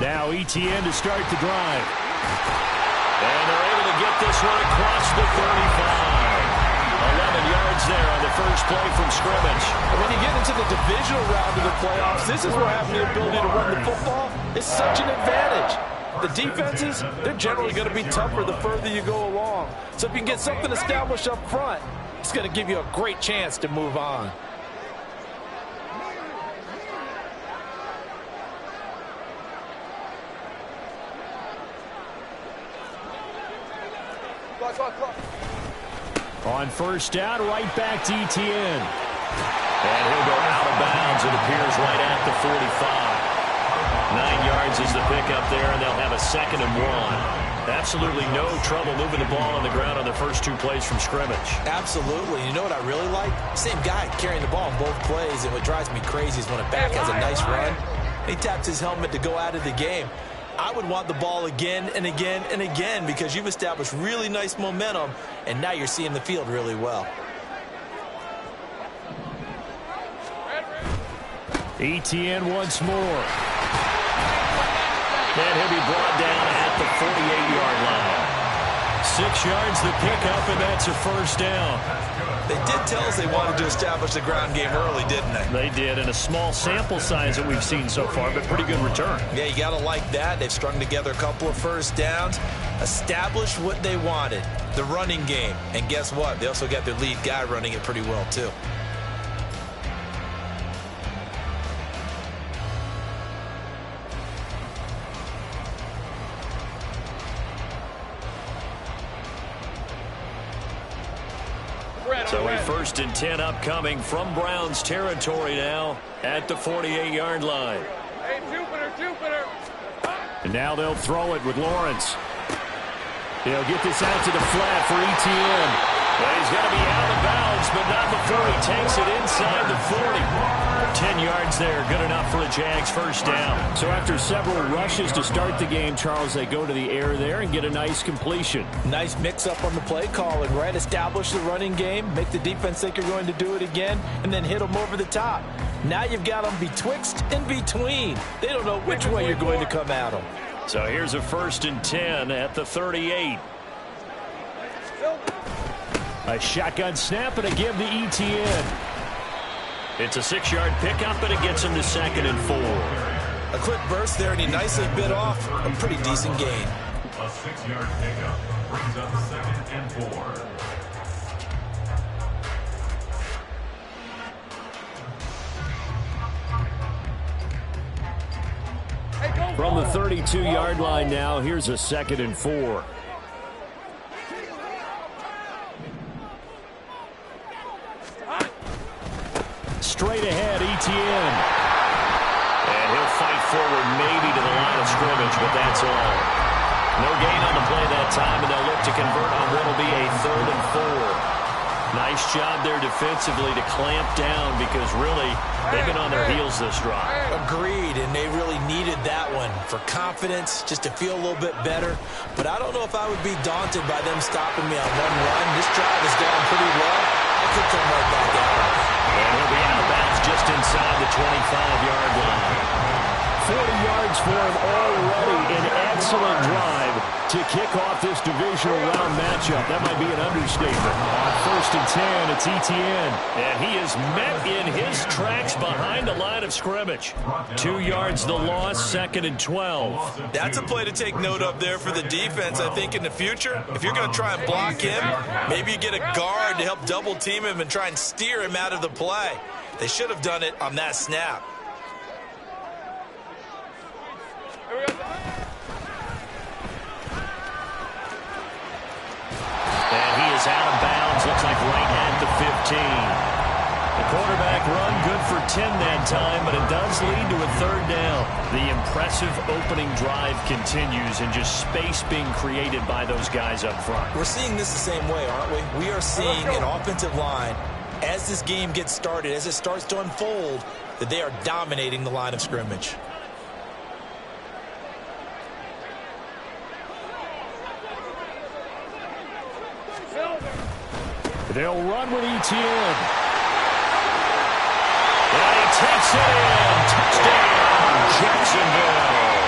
Now ETN to start the drive. And they're able to get this one across the 35. 11 yards there on the first play from scrimmage. And when you get into the divisional round of the playoffs, this is where having the ability to run the football is such an advantage. The defenses, they're generally going to be tougher the further you go along. So if you can get something established up front, it's going to give you a great chance to move on. On first down, right back to ETN. And he'll go out of bounds, it appears, right at the 45. 9 yards is the pickup there, and they'll have a 2nd and 1. Absolutely no trouble moving the ball on the ground on the first 2 plays from scrimmage. Absolutely. You know what I really like? Same guy carrying the ball in both plays, and what drives me crazy is when a back has a nice run, he taps his helmet to go out of the game. I would want the ball again and again and again because you've established really nice momentum, and now you're seeing the field really well. ETN once more. And he'll be brought down at the 48-yard line. 6 yards the pickup, and that's a first down. They did tell us they wanted to establish the ground game early, didn't they? They did, and a small sample size that we've seen so far, but pretty good return. Yeah, you got to like that. They've strung together a couple of first downs, established what they wanted, the running game. And guess what? They also got their lead guy running it pretty well, too. So a 1st and 10 upcoming from Browns territory now at the 48-yard line. Hey, Jupiter. And now they'll throw it with Lawrence. They'll get this out to the flat for ETN. Well, he's got to be out of bounds, but not before he takes it inside the 40. 10 yards there, good enough for a Jags first down. So after several rushes to start the game, Charles, they go to the air there and get a nice completion. Nice mix-up on the play calling, right? Establish the running game, make the defense think you're going to do it again, and then hit them over the top. Now you've got them betwixt and between. They don't know which way you're going to come at them. So here's a 1st and 10 at the 38. A shotgun snap and a give to ETN. It's a 6-yard pickup, and it gets him to 2nd and 4. A quick burst there, and he nicely bit off a pretty decent gain. A 6-yard pickup brings up 2nd and 4. From the 32-yard line now, here's a 2nd and 4. Straight ahead, ETN. And he'll fight forward maybe to the line of scrimmage, but that's all. No gain on the play that time, and they'll look to convert on what will be a 3rd and 4. Nice job there defensively to clamp down because really they've been on their heels this drive. Agreed, and they really needed that one for confidence, just to feel a little bit better. But I don't know if I would be daunted by them stopping me on one run. This drive has gone pretty well. I could come right back at them. And he'll be out of bounds just inside the 25-yard line. 40 yards for him already. An excellent drive to kick off this divisional round matchup. That might be an understatement. On 1st and 10, it's ETN. And he is met in his tracks behind the line of scrimmage. 2 yards the loss, 2nd and 12. That's a play to take note of there for the defense, I think, in the future. If you're going to try and block him, maybe you get a guard to help double-team him and try and steer him out of the play. They should have done it on that snap. And he is out of bounds, looks like right at the 15. The quarterback run good for 10 that time, but it does lead to a 3rd down. The impressive opening drive continues, and just space being created by those guys up front. We're seeing this the same way, aren't we? We are seeing an offensive line, as this game gets started, as it starts to unfold, that they are dominating the line of scrimmage. They'll run with ETN. And he takes it in. Touchdown, Jacksonville.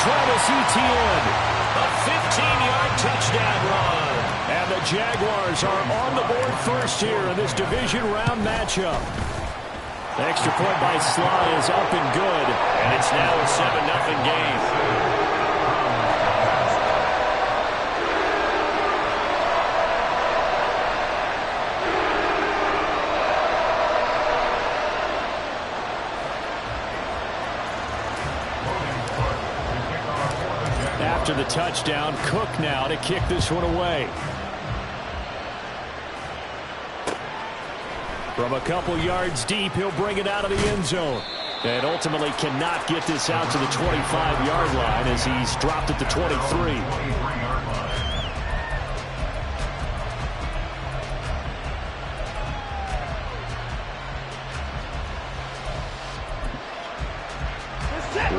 Travis Etienne. A 15-yard touchdown run. And the Jaguars are on the board first here in this division round matchup. The extra point by Sly is up and good. And it's now a 7-0 game. After the touchdown, Cook now to kick this one away. From a couple yards deep, he'll bring it out of the end zone. And ultimately cannot get this out to the 25-yard line as he's dropped at the 23.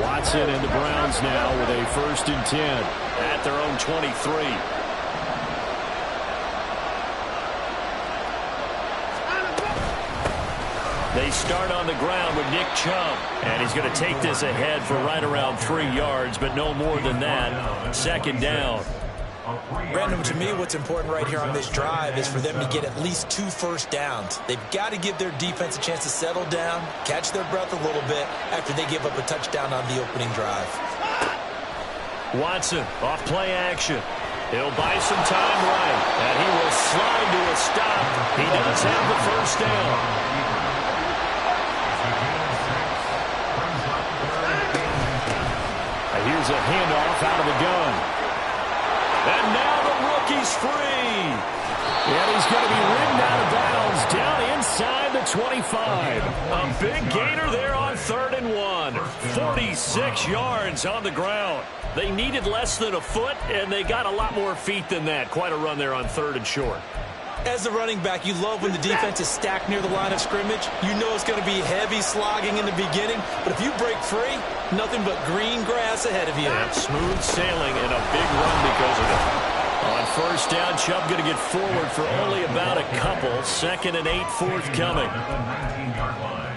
Watson and the Browns now with a 1st and 10 at their own 23. They start on the ground with Nick Chubb, and he's going to take this ahead for right around 3 yards, but no more than that. 2nd down. Brandon, to me, what's important right here on this drive is for them to get at least 2 first downs. They've got to give their defense a chance to settle down, catch their breath a little bit after they give up a touchdown on the opening drive. Watson off play action. He'll buy some time right, and he will slide to a stop. He does have the 1st down. Here's a handoff out of the gun. And now the rookie's free. And he's going to be ridden out of bounds down inside the 25. A big gainer there on 3rd and 1. 46 yards on the ground. They needed less than a foot, and they got a lot more feet than that. Quite a run there on 3rd and short. As the running back, you love when the defense is stacked near the line of scrimmage. You know it's going to be heavy slogging in the beginning, but if you break free, nothing but green grass ahead of you. Yeah, smooth sailing and a big run because of it. On 1st down, Chubb going to get forward for only about a couple. 2nd and 8 forthcoming. 19-yard line.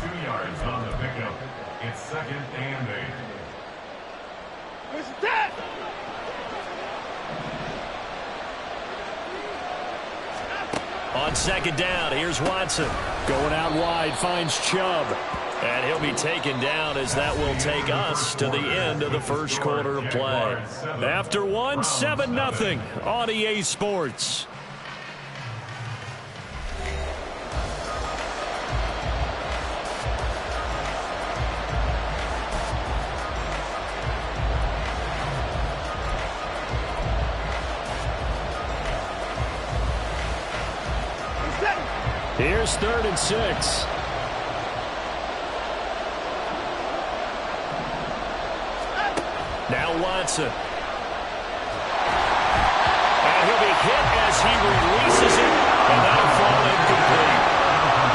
2 yards on the pickup. It's 2nd and 8. What's that? On 2nd down, here's Watson. Going out wide, finds Chubb. And he'll be taken down as that will take us to the end of the 1st quarter of play. After 1, 7-0 on EA Sports. Here's 3rd and 6. Now Watson. And he'll be hit as he releases it, and that'll fall incomplete.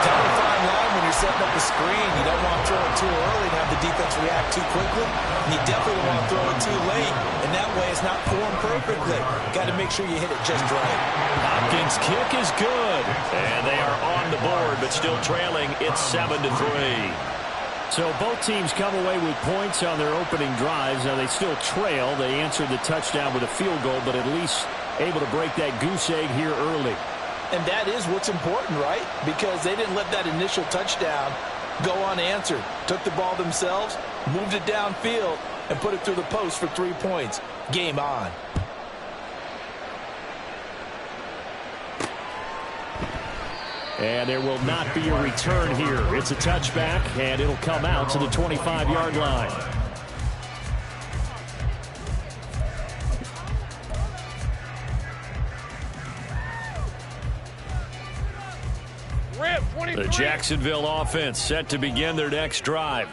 Down a fine line when you're setting up a screen. You don't want to throw it too early and have the defense react too quickly. And you definitely don't want to throw it too late, and that way it's not formed perfectly. Got to make sure you hit it just right. Hopkins' kick is good, and they are on the board, but still trailing. It's 7-3. So both teams come away with points on their opening drives. Now they still trail. They answered the touchdown with a field goal, but at least able to break that goose egg here early. And that is what's important, right? Because they didn't let that initial touchdown go unanswered. Took the ball themselves, moved it downfield, and put it through the post for 3 points. Game on. And there will not be a return here. It's a touchback, and it'll come out to the 25-yard line. The Jacksonville offense set to begin their next drive.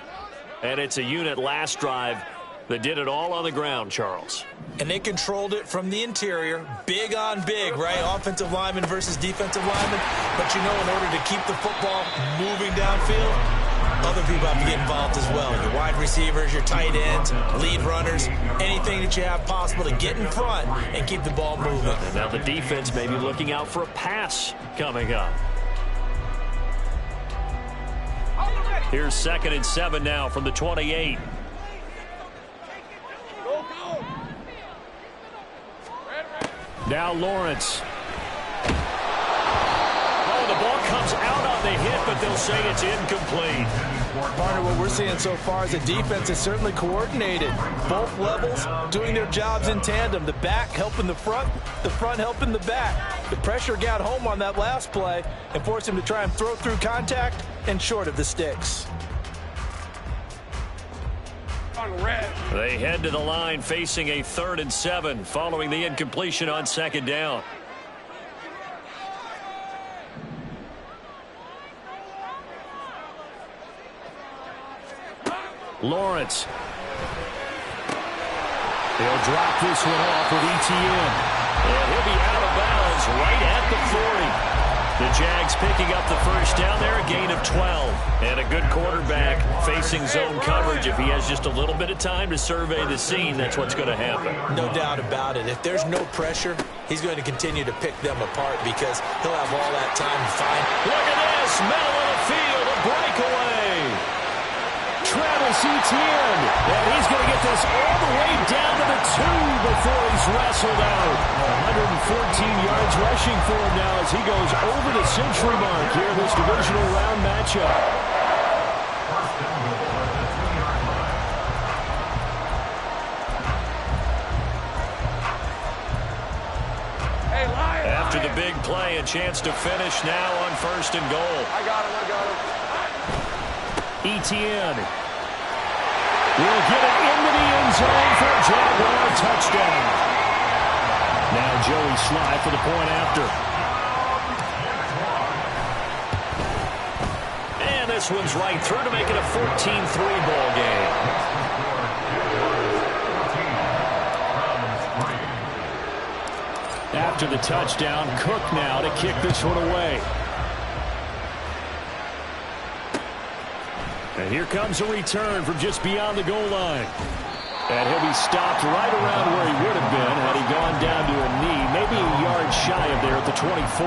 And it's a unit last drive that did it all on the ground, Charles. And they controlled it from the interior. Big on big, right? Offensive lineman versus defensive lineman. But you know, in order to keep the football moving downfield, other people have to get involved as well. Your wide receivers, your tight ends, lead runners, anything that you have possible to get in front and keep the ball moving. And now the defense may be looking out for a pass coming up. Here's 2nd and 7 now from the 28. Now Lawrence. Oh, the ball comes out on the hit, but they'll say it's incomplete. Partner, what we're seeing so far is the defense is certainly coordinated. Both levels doing their jobs in tandem. The back helping the front helping the back. The pressure got home on that last play and forced him to try and throw through contact and short of the sticks. They head to the line facing a 3rd and 7 following the incompletion on 2nd down. Lawrence. He'll drop this one off with ETN. And he'll be out of bounds right at the 40. The Jags picking up the first down there, a gain of 12. And a good quarterback facing zone coverage. If he has just a little bit of time to survey the scene, that's what's going to happen. No doubt about it. If there's no pressure, he's going to continue to pick them apart because he'll have all that time to find. Look at this, middle of the field, a breakaway. Travis Etienne, and he's going to get this all the way down to the 2 before he's wrestled out. 114 yards rushing for him now as he goes over the century mark here in this divisional round matchup. After the big play, a chance to finish now on 1st and goal. I got him. Etienne will get it into the end zone for a Jaguar touchdown. Now Joey Sly for the point after. And this one's right through to make it a 14-3 ball game. After the touchdown, Cook now to kick this one away. And here comes a return from just beyond the goal line. And he'll be stopped right around where he would have been had he gone down to a knee, maybe a yard shy of there at the 24.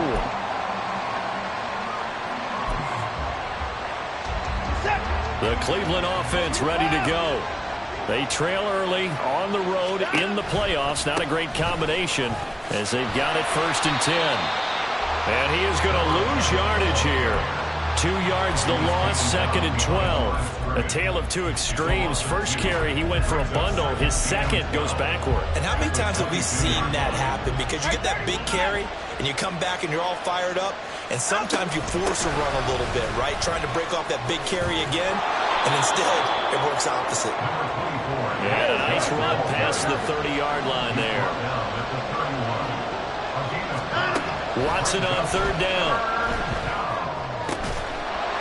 The Cleveland offense ready to go. They trail early on the road in the playoffs. Not a great combination as they've got it 1st and 10. And he is going to lose yardage here. 2 yards the loss, 2nd and 12. A tale of two extremes. First carry, he went for a bundle. His second goes backward. And how many times have we seen that happen? Because you get that big carry, and you come back and you're all fired up, and sometimes you force a run a little bit, right? Trying to break off that big carry again, and instead it works opposite. Yeah, a nice run past the 30-yard line there. Watson on 3rd down.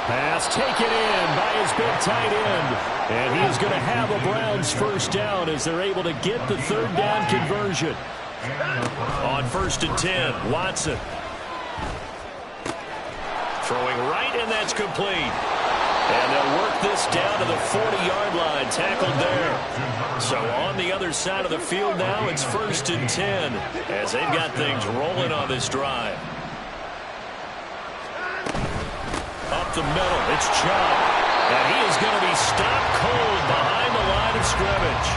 Pass taken in by his big tight end. And he is going to have a Browns first down as they're able to get the 3rd down conversion. On 1st and 10, Watson. Throwing right, and that's complete. And they'll work this down to the 40-yard line, tackled there. So on the other side of the field now, it's 1st and 10 as they've got things rolling on this drive. Up the middle, it's Chubb. And he is going to be stopped cold behind the line of scrimmage.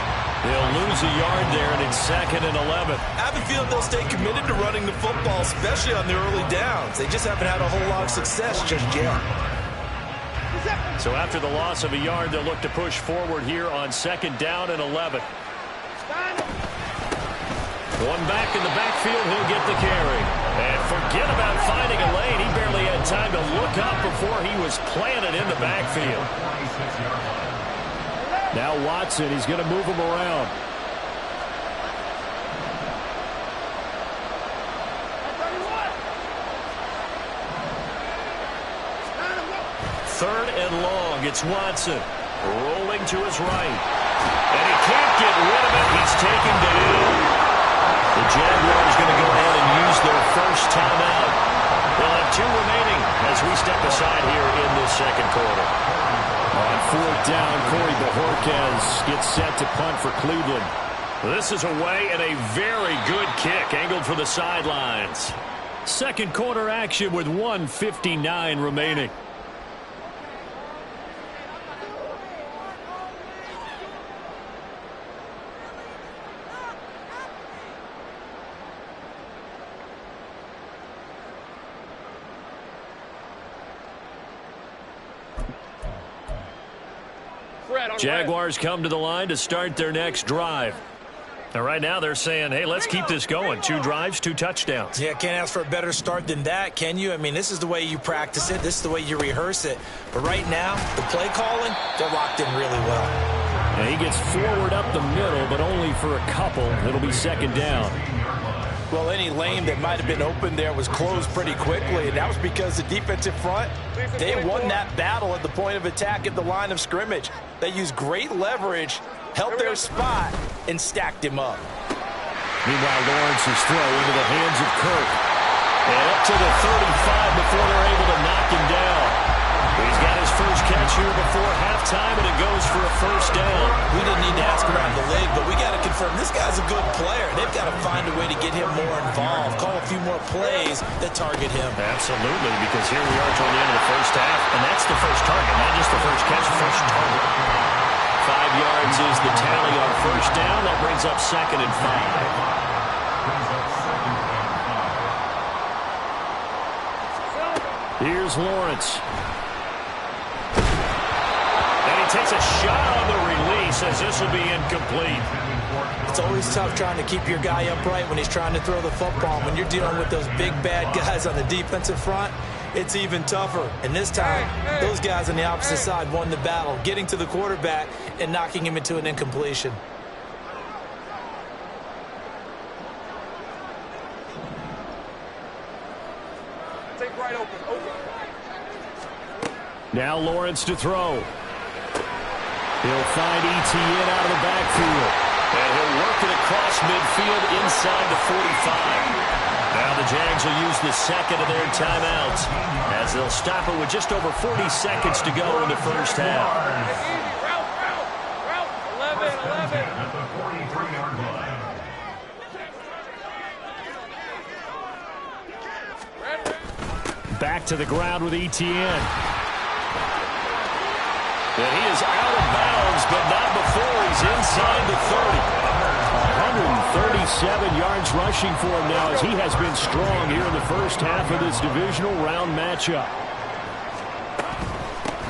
They'll lose a yard there, and it's 2nd and 11. I have a feeling they'll stay committed to running the football, especially on the early downs. They just haven't had a whole lot of success just yet. So after the loss of a yard, they'll look to push forward here on 2nd down and 11. One back in the backfield, he'll get the carry. And forget about finding a lane. He barely had time to look up before he was planted in the backfield. Now Watson, he's going to move him around. Third and long, it's Watson. Rolling to his right. And he can't get rid of it. He's taken down. The Jaguars going to go ahead and use their first timeout. They'll have 2 remaining as we step aside here in this 2nd quarter. On 4th down, Corey Bojorquez gets set to punt for Cleveland. This is away and a very good kick angled for the sidelines. 2nd quarter action with 1:59 remaining. Jaguars come to the line to start their next drive. And right now they're saying, hey, let's keep this going. 2 drives, 2 touchdowns. Yeah, can't ask for a better start than that, can you? I mean, this is the way you practice it. This is the way you rehearse it. But right now, the play calling, they're locked in really well. And he gets forward up the middle, but only for a couple. It'll be second down. Well, any lane that might have been open there was closed pretty quickly, and that was because the defensive front, they won that battle at the point of attack at the line of scrimmage. They used great leverage, held their spot, and stacked him up. Meanwhile, Lawrence's throw into the hands of Kirk. And up to the 35 before they're able to knock him down. He's got his first catch here before halftime, and it goes for a first down. We didn't need to ask around the league, but we got to confirm this guy's a good player. They've got to find a way to get him more involved, call a few more plays that target him. Absolutely, because here we are toward the end of the first half, and that's the first target, not just the first catch, first target. 5 yards is the tally on first down. That brings up second and 5. Here's Lawrence. And he takes a shot on the release as this will be incomplete. It's always tough trying to keep your guy upright when he's trying to throw the football. When you're dealing with those big, bad guys on the defensive front, it's even tougher. And this time, those guys on the opposite side won the battle, getting to the quarterback and knocking him into an incompletion. Take right open. Now Lawrence to throw. He'll find Etienne out of the backfield. And he'll work it across midfield inside the 45. Now the Jags will use the second of their timeouts as they'll stop it with just over 40 seconds to go in the first half. Route. 11. At the 43-yard line. Back to the ground with Etienne. And he is out of bounds, but not before he's inside the 30. 137 yards rushing for him now as he has been strong here in the first half of this divisional round matchup.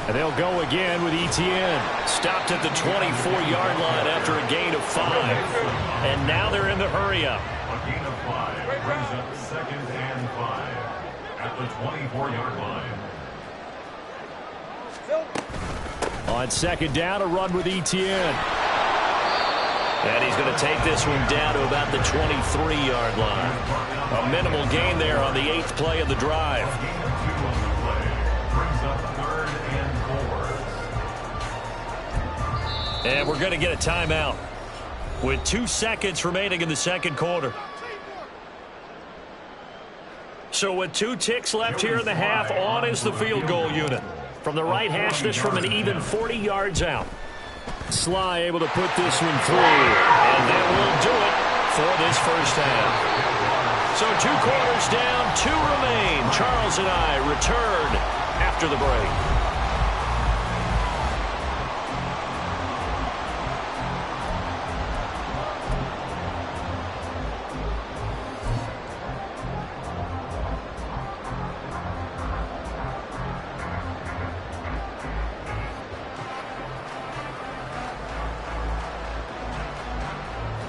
And they'll go again with Etienne. Stopped at the 24-yard line after a gain of 5. And now they're in the hurry-up. A gain of 5 brings up second and 5 at the 24-yard line. On second down, a run with Etienne. And he's going to take this one down to about the 23-yard line. A minimal gain there on the 8th play of the drive. A gain of 2 on the play brings up third and 4. And we're going to get a timeout with 2 seconds remaining in the second quarter. So with 2 ticks left here in the half, on is the field goal unit. From the right hash, this from an even 40 yards out. Sly able to put this one through. And that will do it for this first half. So 2 quarters down, 2 remain. Charles and I return after the break.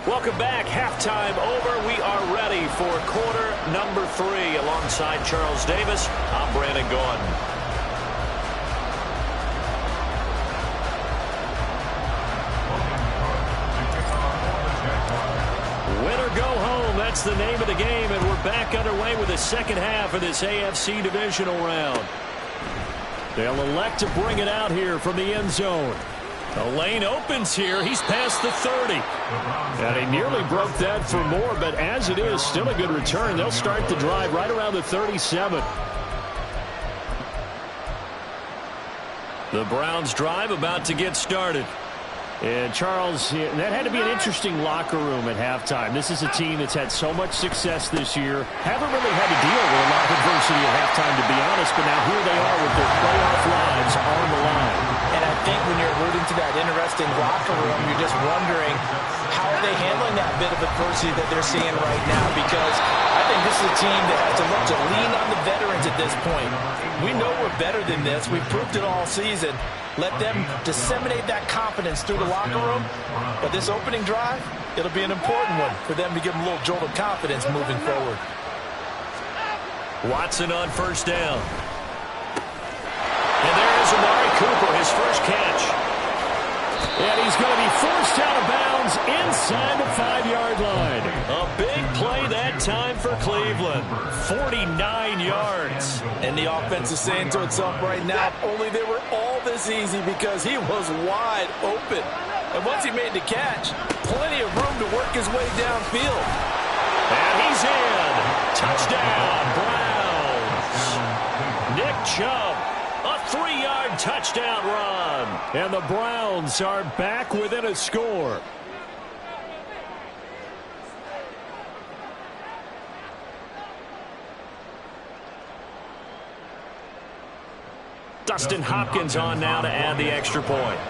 Welcome back. Halftime over. We are ready for quarter number 3. Alongside Charles Davis, I'm Brandon Gordon. Win or go home. That's the name of the game, and we're back underway with the second half of this AFC divisional round. They'll elect to bring it out here from the end zone. The lane opens here. He's past the 30. And he nearly broke that for more, but as it is, still a good return. They'll start the drive right around the 37. The Browns drive about to get started. And Charles, that had to be an interesting locker room at halftime. This is a team that's had so much success this year. Haven't really had to deal with a lot of adversity at halftime, to be honest, but now here they are with their playoff lives on the line. And I think when you're alluding to that interesting locker room, you're just wondering how are they handling that bit of adversity that they're seeing right now? Because I think this is a team that has to look to lean on the veterans at this point. We know we're better than this. We've proved it all season. Let them disseminate that confidence through the locker room. But this opening drive, it'll be an important one for them to give them a little jolt of confidence moving forward. Watson on first down. And there's Amari Cooper, his first catch. And he's going to be forced out of bounds inside the 5-yard line. A big play that time for Cleveland. 49 yards. And the offense is saying to itself right now, only they were all this easy because he was wide open. And once he made the catch, plenty of room to work his way downfield. And he's in. Touchdown, Browns. Nick Chubb, a 3-yard touchdown run. And the Browns are back within a score. Dustin Hopkins on now to add the extra point.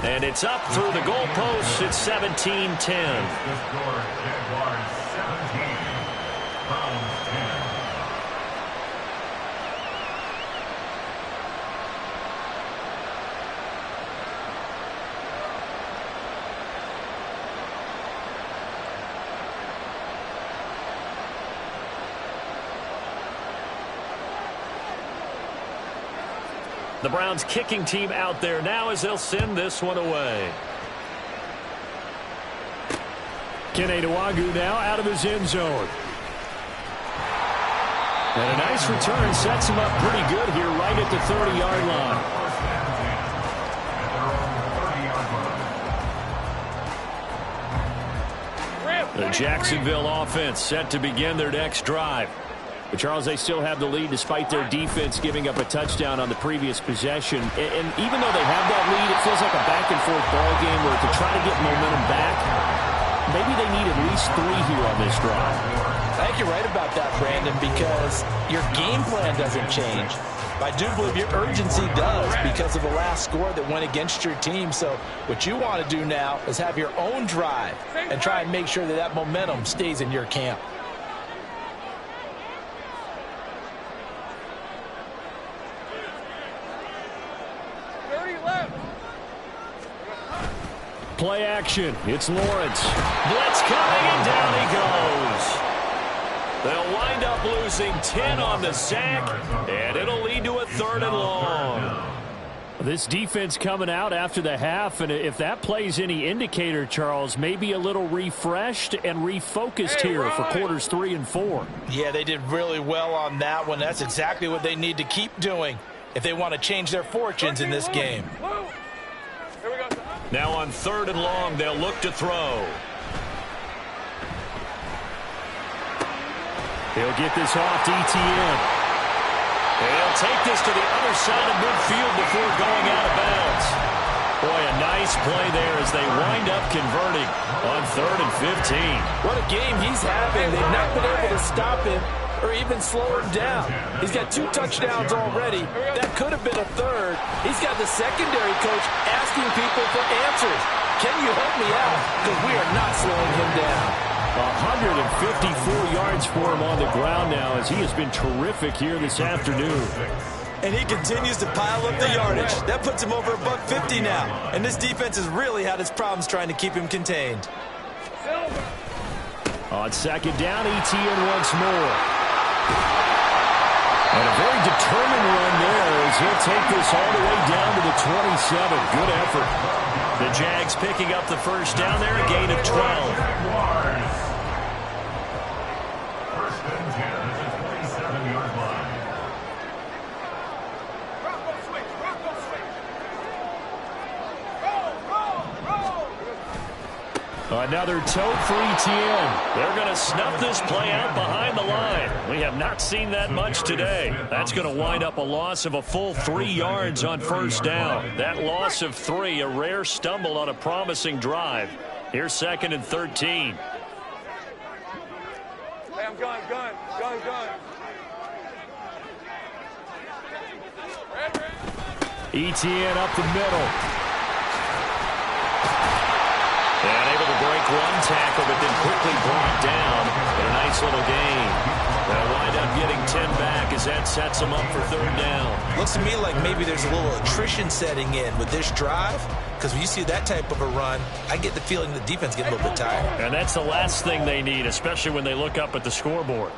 And it's up through the goalposts. It's 17-10. The Browns kicking team out there now as they'll send this one away. Kene Nwangwu now out of his end zone. And a nice return sets him up pretty good here right at the 30-yard line. The Jacksonville offense set to begin their next drive. But, Charles, they still have the lead despite their defense giving up a touchdown on the previous possession. And even though they have that lead, it feels like a back-and-forth ball game where to try to get momentum back, maybe they need at least 3 here on this drive. I think you're right about that, Brandon, because your game plan doesn't change. I do believe your urgency does because of the last score that went against your team. So what you want to do now is have your own drive and try and make sure that that momentum stays in your camp. Play action. It's Lawrence. Blitz coming, and down he goes. They'll wind up losing 10 on the sack, and it'll lead to a 3rd and long. This defense coming out after the half, and if that plays any indicator, Charles, maybe a little refreshed and refocused here for quarters 3 and 4. Yeah, they did really well on that one. That's exactly what they need to keep doing if they want to change their fortunes in this game. Now on 3rd and long, they'll look to throw. He'll get this off to Etienne. He'll take this to the other side of midfield before going out of bounds. Boy, a nice play there as they wind up converting on 3rd and 15. What a game he's having. They've not been able to stop him or even slow him down. He's got 2 touchdowns already. That could have been a 3rd. He's got the secondary coach asking people for answers. Can you help me out? Because we are not slowing him down. 154 yards for him on the ground now as he has been terrific here this afternoon. And he continues to pile up the yardage. That puts him over $150 now. And this defense has really had its problems trying to keep him contained. On 2nd down, Etienne once more. And a very determined run there as he'll take this all the way down to the 27. Good effort. The Jags picking up the first down there, a gain of 12. Another tote for Etienne. They're going to snuff this play out behind the line. We have not seen that much today. That's going to wind up a loss of a full 3 yards on 1st down. That loss of 3, a rare stumble on a promising drive. Here's 2nd and 13. Hey, I'm gun. Etienne up the middle. make one tackle, but then quickly brought down. But a nice little gain. They'll wind up getting 10 back as that sets them up for third down. Looks to me like maybe there's a little attrition setting in with this drive, because when you see that type of a run, I get the feeling the defense gets a little bit tired. And that's the last thing they need, especially when they look up at the scoreboard.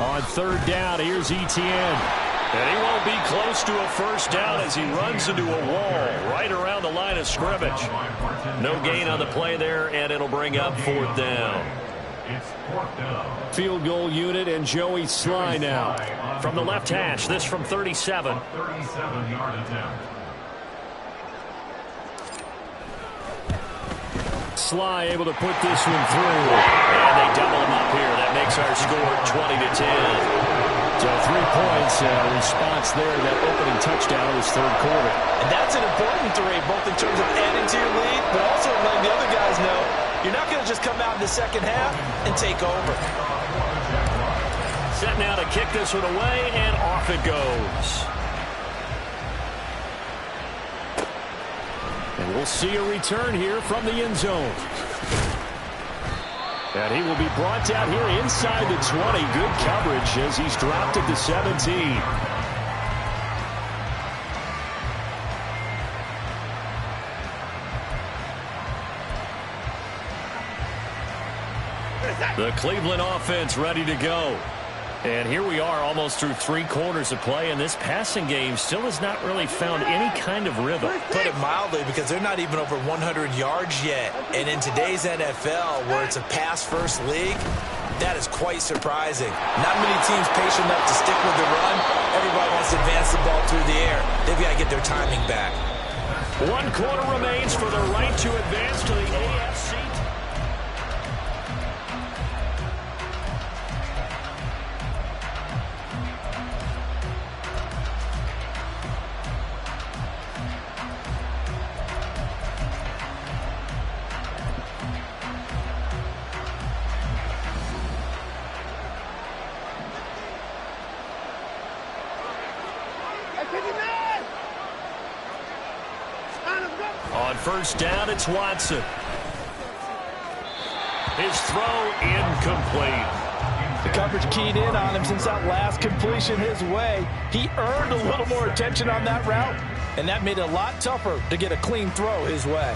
On third down, here's Etienne. And he won't be close to a first down as he runs into a wall right around the line of scrimmage. No gain on the play there, and it'll bring up fourth down. Field goal unit and Joey Sly now. From the left hash, this from 37. 37-yard attempt. Sly able to put this one through. And they double him up here. That makes our score 20-10. So 3 points, response there. That opening touchdown was third quarter. And that's an important 3, both in terms of adding to your lead, but also letting the other guys know you're not going to just come out in the second half and take over. Set now to kick this one away, and off it goes. And we'll see a return here from the end zone. And he will be brought down here inside the 20. Good coverage as he's dropped at the 17. The Cleveland offense ready to go. And here we are almost through 3 quarters of play, and this passing game still has not really found any kind of rhythm. Put it mildly, because they're not even over 100 yards yet. And in today's NFL, where it's a pass-first league, that is quite surprising. Not many teams patient enough to stick with the run. Everybody wants to advance the ball through the air. They've got to get their timing back. 1 quarter remains for the right to advance to the AFC. On first down, it's Watson. His throw incomplete. The coverage keyed in on him since that last completion his way. He earned a little more attention on that route, and that made it a lot tougher to get a clean throw his way.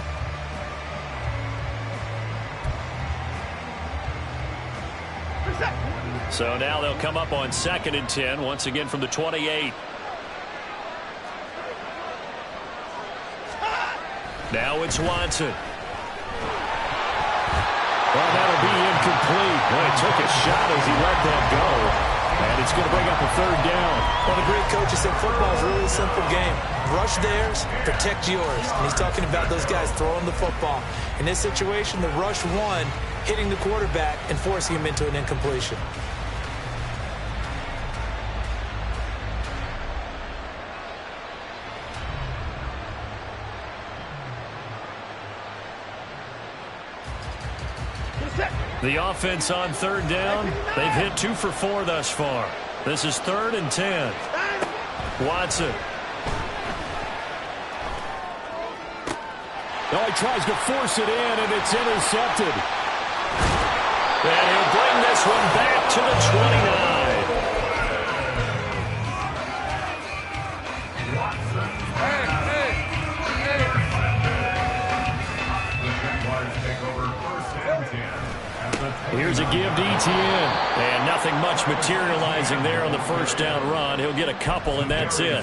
So now they'll come up on 2nd and 10, once again from the 28. Now it's Watson. Well, that'll be incomplete. Boy, it took a shot as he let that go. And it's going to bring up a third down. Well, the great coach has said football is really a simple game. Rush theirs, protect yours. And he's talking about those guys throwing the football. In this situation, the rush won, hitting the quarterback and forcing him into an incompletion. The offense on third down. They've hit 2 for 4 thus far. This is 3rd and 10. Watson. Oh, he tries to force it in, and it's intercepted. And he'll bring this one back to the 29. Here's a give to Etienne. And nothing much materializing there on the first down run. He'll get a couple, and that's it.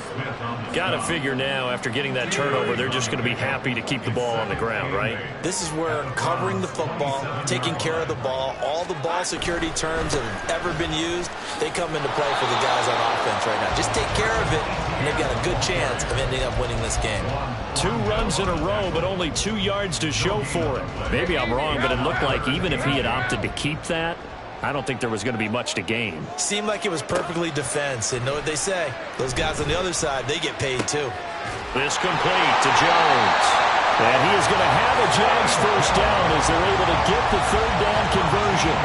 Got to figure now, after getting that turnover, they're just going to be happy to keep the ball on the ground, right? This is where covering the football, taking care of the ball, all the ball security terms that have ever been used, they come into play for the guys on offense right now. Just take care of it, and they've got a good chance of ending up winning this game. 2 runs in a row, but only 2 yards to show for it. Maybe I'm wrong, but it looked like even if he had opted to keep that, I don't think there was going to be much to gain. Seemed like it was perfectly defense, and know what they say. Those guys on the other side, they get paid too. This complete to Jones. And he is going to have a Jags first down as they're able to get the third down conversion.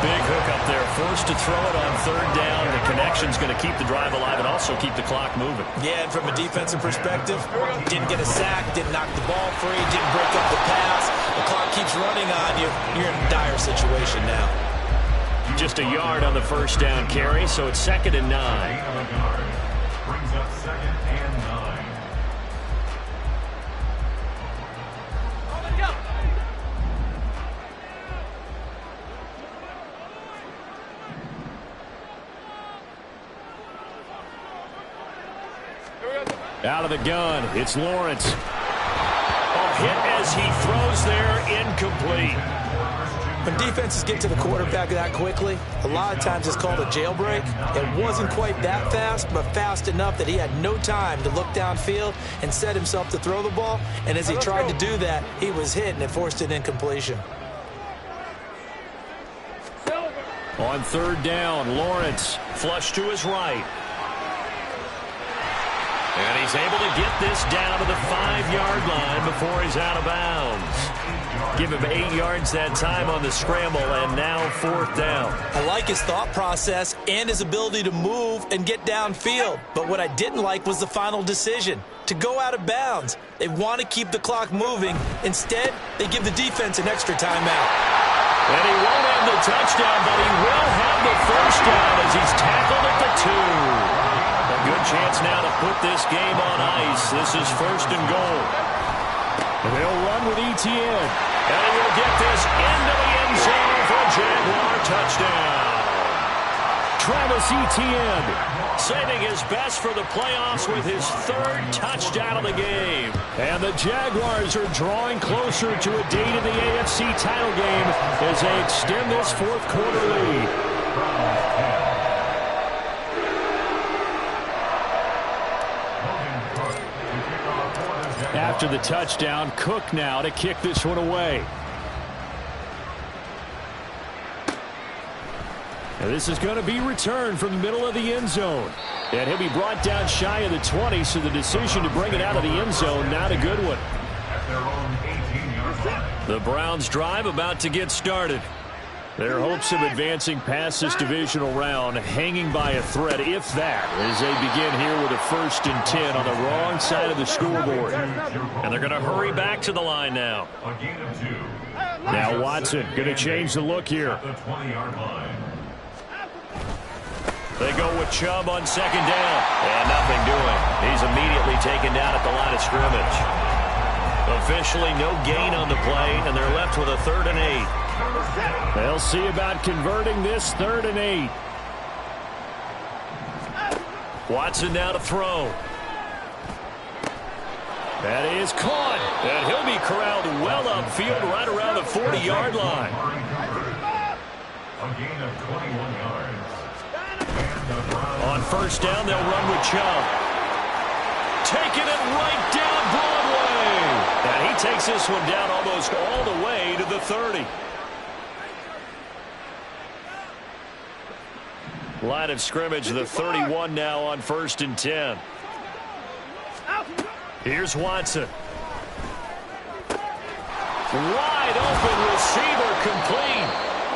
Big hook up there. Forced to throw it on third down. The connection's going to keep the drive alive and also keep the clock moving. Yeah, and from a defensive perspective, didn't get a sack, didn't knock the ball free, didn't break up the pass. The clock keeps running on you. You're in a dire situation now. Just a yard on the first down carry, so it's 2nd and 9. Brings up 2nd and 9. Out of the gun, it's Lawrence. A hit as he throws there, incomplete. When defenses get to the quarterback that quickly, a lot of times it's called a jailbreak. It wasn't quite that fast, but fast enough that he had no time to look downfield and set himself to throw the ball. And as he tried to do that, he was hit and it forced an incompletion. On third down, Lawrence flush to his right. And he's able to get this down to the 5-yard line before he's out of bounds. Give him 8 yards that time on the scramble, and now 4th down. I like his thought process and his ability to move and get downfield. But what I didn't like was the final decision, to go out of bounds. They want to keep the clock moving. Instead, they give the defense an extra timeout. And he won't have the touchdown, but he will have the first down as he's tackled at the 2. A good chance now to put this game on ice. This is 1st and goal. And they'll run with Etienne. And he will get this into the end zone for a Jaguar touchdown. Travis Etienne saving his best for the playoffs with his 3rd touchdown of the game. And the Jaguars are drawing closer to a date in the AFC title game as they extend this 4th quarter lead. After the touchdown, Cook now to kick this one away. And this is going to be returned from the middle of the end zone. And he'll be brought down shy of the 20, so the decision to bring it out of the end zone, not a good one. The Browns drive about to get started. Their hopes of advancing past this divisional round hanging by a thread, if that, as they begin here with a 1st and 10 on the wrong side of the scoreboard. And they're going to hurry back to the line now. Now Watson going to change the look here. They go with Chubb on 2nd down. And nothing doing. He's immediately taken down at the line of scrimmage. Officially no gain on the play, and they're left with a 3rd and 8. They'll see about converting this 3rd and 8. Watson now to throw. That is caught. And he'll be corralled well upfield right around the 40-yard line. A gain of 21 yards. On 1st down, they'll run with Chubb. Taking it right down Broadway. And he takes this one down almost all the way to the 30. Line of scrimmage, the 31 now on 1st and 10. Here's Watson. Wide open receiver complete.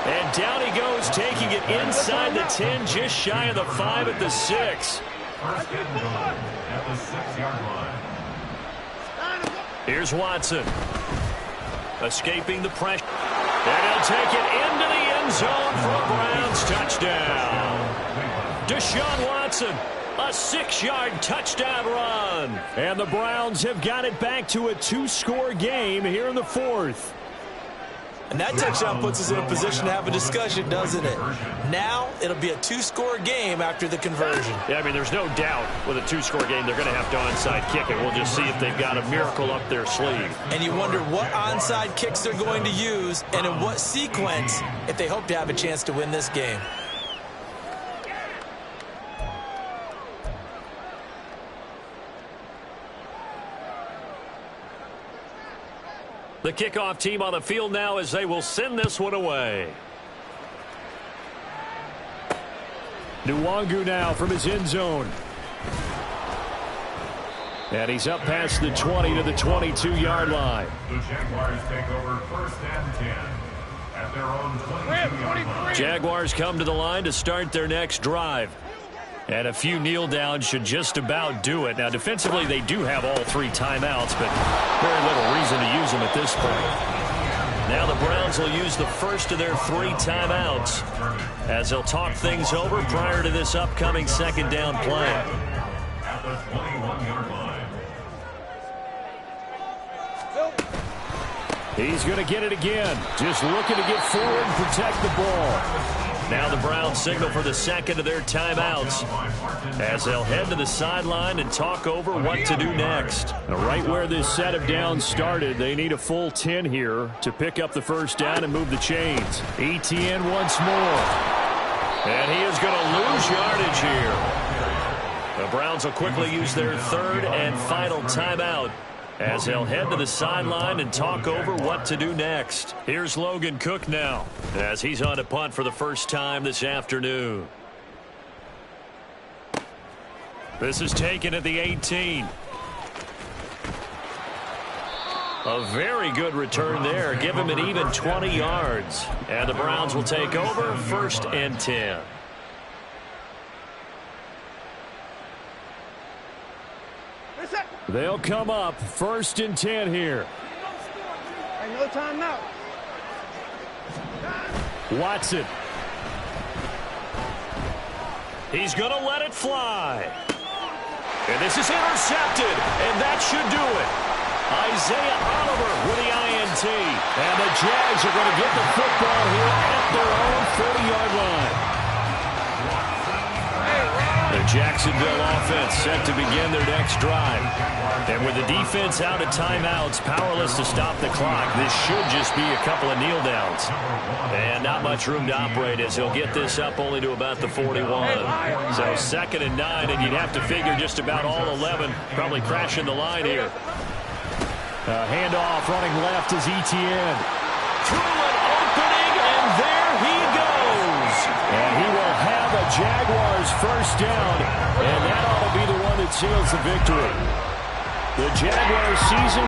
And down he goes, taking it inside the 10, just shy of the 5 at the 6. 1st and goal at the 6-yard line. Here's Watson. Escaping the pressure. And he'll take it into the end zone for a Browns touchdown. Deshaun Watson, a 6-yard touchdown run. And the Browns have got it back to a 2-score game here in the 4th. And that touchdown puts us in a position to have a discussion, doesn't it? Now it'll be a 2-score game after the conversion. Yeah, I mean, there's no doubt with a 2-score game they're going to have to onside kick it. We'll just see if they've got a miracle up their sleeve. And you wonder what onside kicks they're going to use and in what sequence if they hope to have a chance to win this game. The kickoff team on the field now as they will send this one away. Nwangu now from his end zone. And he's up past the 20 to the 22-yard line. The Jaguars take over 1st and 10 at their own 22-yard line. Jaguars come to the line to start their next drive. And a few kneel downs should just about do it. Now, defensively, they do have all 3 timeouts, but very little reason to use them at this point. Now the Browns will use the first of their 3 timeouts as they'll talk things over prior to this upcoming second down play. At the 21-yard line. He's going to get it again. Just looking to get forward and protect the ball. Now the Browns signal for the second of their timeouts as they'll head to the sideline and talk over what to do next. Now, right where this set of downs started, they need a full 10 here to pick up the first down and move the chains. ETN once more. And he is going to lose yardage here. The Browns will quickly use their third and final timeout as they'll head to the sideline and talk over what to do next. Here's Logan Cook now as he's on to punt for the first time this afternoon. This is taken at the 18. A very good return there. Give him an even 20 yards. And the Browns will take over, 1st and 10. They'll come up 1st and 10 here. Hey, no timeout. Watson. He's going to let it fly. And this is intercepted, and that should do it. Isaiah Oliver with the INT. And the Jags are going to get the football here at their own 40-yard line. The Jacksonville offense set to begin their next drive. And with the defense out of timeouts, powerless to stop the clock, this should just be a couple of kneel downs. And not much room to operate as he'll get this up only to about the 41. So 2nd and 9, and you'd have to figure just about all 11 probably crashing the line here. Handoff running left is ETN. Through an opening, and there he goes. And he will have a Jaguars first down, and that ought to be the one that seals the victory. The Jaguars season